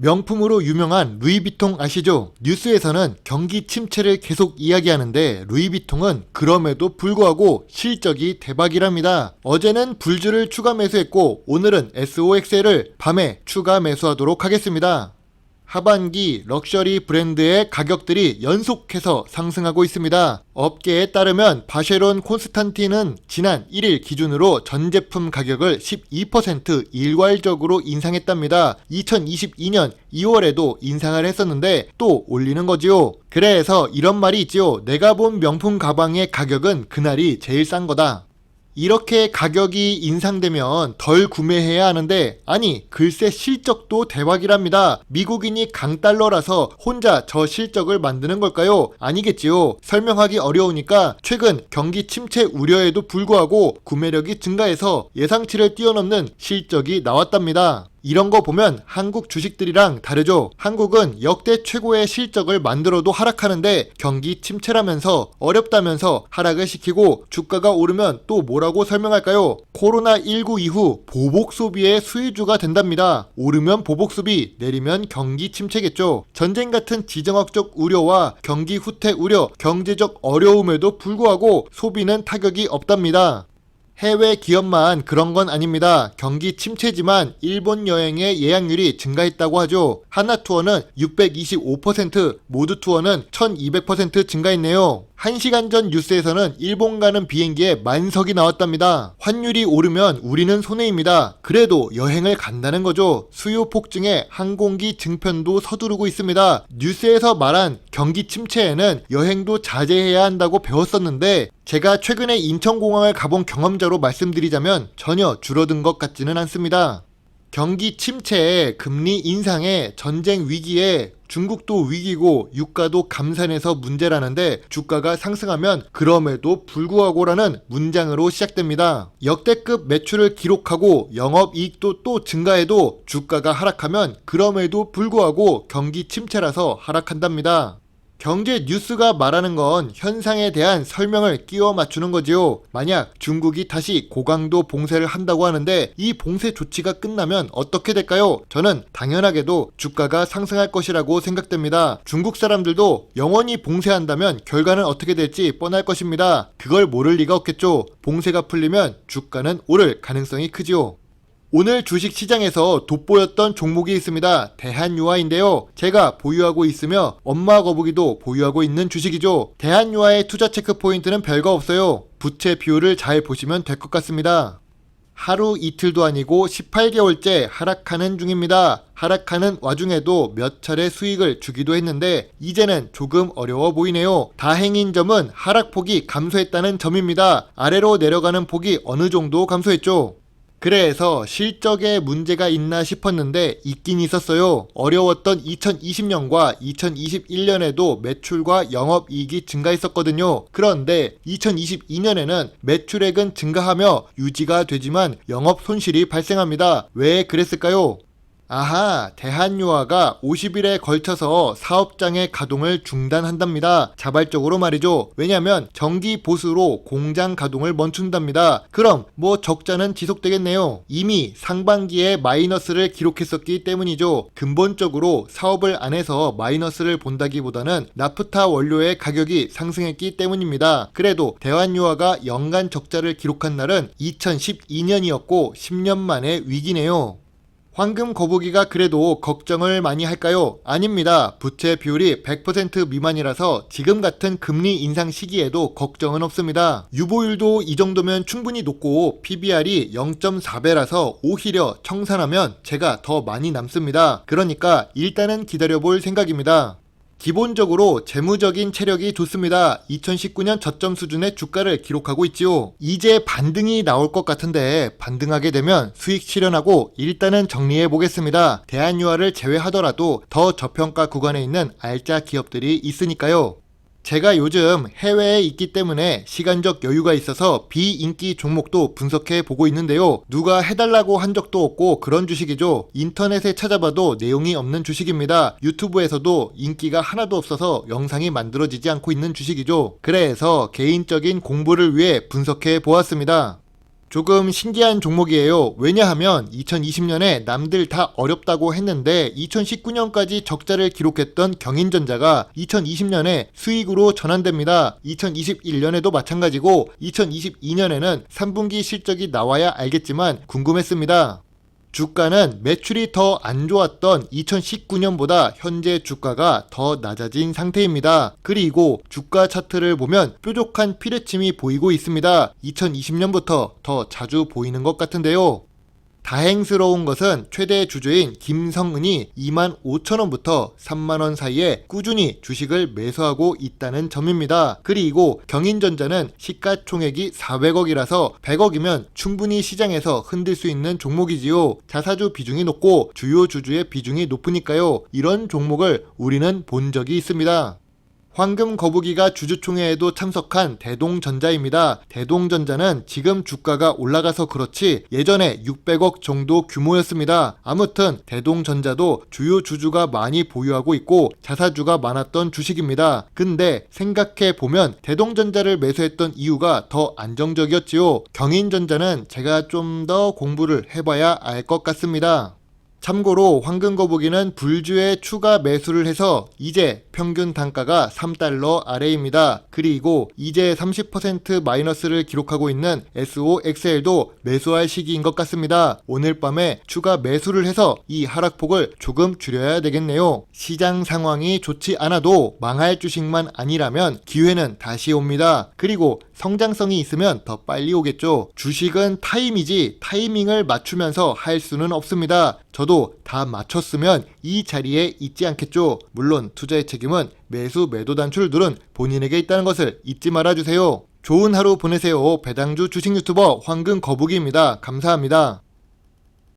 명품으로 유명한 루이비통 아시죠? 뉴스에서는 경기 침체를 계속 이야기하는데 루이비통은 그럼에도 불구하고 실적이 대박이랍니다. 어제는 불주를 추가 매수했고 오늘은 SOXL을 밤에 추가 매수하도록 하겠습니다. 하반기 럭셔리 브랜드의 가격들이 연속해서 상승하고 있습니다. 업계에 따르면 바쉐론 콘스탄틴은 지난 1일 기준으로 전 제품 가격을 12% 일괄적으로 인상했답니다. 2022년 2월에도 인상을 했었는데 또 올리는 거지요. 그래서 이런 말이 있지요. 내가 본 명품 가방의 가격은 그날이 제일 싼 거다. 이렇게 가격이 인상되면 덜 구매해야 하는데 아니 글쎄 실적도 대박이랍니다. 미국인이 강달러라서 혼자 저 실적을 만드는 걸까요? 아니겠지요. 설명하기 어려우니까 최근 경기 침체 우려에도 불구하고 구매력이 증가해서 예상치를 뛰어넘는 실적이 나왔답니다. 이런 거 보면 한국 주식들이랑 다르죠. 한국은 역대 최고의 실적을 만들어도 하락하는데 경기 침체라면서 어렵다면서 하락을 시키고 주가가 오르면 또 뭐라고 설명할까요? 코로나19 이후 보복 소비의 수혜주가 된답니다. 오르면 보복 소비, 내리면 경기 침체겠죠. 전쟁 같은 지정학적 우려와 경기 후퇴 우려, 경제적 어려움에도 불구하고 소비는 타격이 없답니다. 해외 기업만 그런 건 아닙니다. 경기 침체지만 일본 여행의 예약률이 증가했다고 하죠. 하나투어는 625%, 모두투어는 1200% 증가했네요. 1시간 전 뉴스에서는 일본 가는 비행기에 만석이 나왔답니다. 환율이 오르면 우리는 손해입니다. 그래도 여행을 간다는 거죠. 수요 폭증에 항공기 증편도 서두르고 있습니다. 뉴스에서 말한 경기 침체에는 여행도 자제해야 한다고 배웠었는데 제가 최근에 인천공항을 가본 경험자로 말씀드리자면 전혀 줄어든 것 같지는 않습니다. 경기 침체에 금리 인상에 전쟁 위기에 중국도 위기고 유가도 감산해서 문제라는데 주가가 상승하면 그럼에도 불구하고라는 문장으로 시작됩니다. 역대급 매출을 기록하고 영업이익도 또 증가해도 주가가 하락하면 그럼에도 불구하고 경기 침체라서 하락한답니다. 경제 뉴스가 말하는 건 현상에 대한 설명을 끼워 맞추는 거지요. 만약 중국이 다시 고강도 봉쇄를 한다고 하는데 이 봉쇄 조치가 끝나면 어떻게 될까요? 저는 당연하게도 주가가 상승할 것이라고 생각됩니다. 중국 사람들도 영원히 봉쇄한다면 결과는 어떻게 될지 뻔할 것입니다. 그걸 모를 리가 없겠죠. 봉쇄가 풀리면 주가는 오를 가능성이 크지요. 오늘 주식시장에서 돋보였던 종목이 있습니다. 대한유아인데요. 제가 보유하고 있으며 엄마 거북이도 보유하고 있는 주식이죠. 대한유아의 투자 체크 포인트는 별거 없어요. 부채 비율을 잘 보시면 될 것 같습니다. 하루 이틀도 아니고 18개월째 하락하는 중입니다. 하락하는 와중에도 몇 차례 수익을 주기도 했는데 이제는 조금 어려워 보이네요. 다행인 점은 하락폭이 감소했다는 점입니다. 아래로 내려가는 폭이 어느 정도 감소했죠. 그래서 실적에 문제가 있나 싶었는데 있긴 있었어요. 어려웠던 2020년과 2021년에도 매출과 영업이익이 증가했었거든요. 그런데 2022년에는 매출액은 증가하며 유지가 되지만 영업 손실이 발생합니다. 왜 그랬을까요? 아하, 대한유아가 50일에 걸쳐서 사업장의 가동을 중단한답니다. 자발적으로 말이죠. 왜냐면 정기 보수로 공장 가동을 멈춘답니다. 그럼 뭐 적자는 지속되겠네요. 이미 상반기에 마이너스를 기록했었기 때문이죠. 근본적으로 사업을 안 해서 마이너스를 본다기보다는 나프타 원료의 가격이 상승했기 때문입니다. 그래도 대한유아가 연간 적자를 기록한 날은 2012년이었고 10년 만의 위기네요. 황금 거북이가 그래도 걱정을 많이 할까요? 아닙니다. 부채 비율이 100% 미만이라서 지금 같은 금리 인상 시기에도 걱정은 없습니다. 유보율도 이 정도면 충분히 높고 PBR이 0.4배라서 오히려 청산하면 제가 더 많이 남습니다. 그러니까 일단은 기다려볼 생각입니다. 기본적으로 재무적인 체력이 좋습니다. 2019년 저점 수준의 주가를 기록하고 있지요. 이제 반등이 나올 것 같은데 반등하게 되면 수익 실현하고 일단은 정리해 보겠습니다. 대한유아를 제외하더라도 더 저평가 구간에 있는 알짜 기업들이 있으니까요. 제가 요즘 해외에 있기 때문에 시간적 여유가 있어서 비인기 종목도 분석해 보고 있는데요. 누가 해달라고 한 적도 없고 그런 주식이죠. 인터넷에 찾아봐도 내용이 없는 주식입니다. 유튜브에서도 인기가 하나도 없어서 영상이 만들어지지 않고 있는 주식이죠. 그래서 개인적인 공부를 위해 분석해 보았습니다. 조금 신기한 종목이에요. 왜냐하면 2020년에 남들 다 어렵다고 했는데 2019년까지 적자를 기록했던 경인전자가 2020년에 수익으로 전환됩니다. 2021년에도 마찬가지고 2022년에는 3분기 실적이 나와야 알겠지만 궁금했습니다. 주가는 매출이 더 안 좋았던 2019년보다 현재 주가가 더 낮아진 상태입니다. 그리고 주가 차트를 보면 뾰족한 피레침이 보이고 있습니다. 2020년부터 더 자주 보이는 것 같은데요. 다행스러운 것은 최대 주주인 김성은이 25,000원부터 3만원 사이에 꾸준히 주식을 매수하고 있다는 점입니다. 그리고 경인전자는 시가총액이 400억이라서 100억이면 충분히 시장에서 흔들 수 있는 종목이지요. 자사주 비중이 높고 주요 주주의 비중이 높으니까요. 이런 종목을 우리는 본 적이 있습니다. 황금 거북이가 주주총회에도 참석한 대동전자입니다. 대동전자는 지금 주가가 올라가서 그렇지 예전에 600억 정도 규모였습니다. 아무튼 대동전자도 주요 주주가 많이 보유하고 있고 자사주가 많았던 주식입니다. 근데 생각해보면 대동전자를 매수했던 이유가 더 안정적이었지요. 경인전자는 제가 좀 더 공부를 해봐야 알 것 같습니다. 참고로 황금거북이는 불주에 추가 매수를 해서 이제 평균 단가가 3달러 아래입니다. 그리고 이제 30% 마이너스를 기록하고 있는 SOXL도 매수할 시기인 것 같습니다. 오늘 밤에 추가 매수를 해서 이 하락폭을 조금 줄여야 되겠네요. 시장 상황이 좋지 않아도 망할 주식만 아니라면 기회는 다시 옵니다. 그리고 성장성이 있으면 더 빨리 오겠죠. 주식은 타임이지 타이밍을 맞추면서 할 수는 없습니다. 저도 다 맞췄으면 이 자리에 있지 않겠죠. 물론 투자의 책임은 매수 매도 단출들은 본인에게 있다는 것을 잊지 말아주세요. 좋은 하루 보내세요. 배당주 주식 유튜버 황금 거북이입니다. 감사합니다.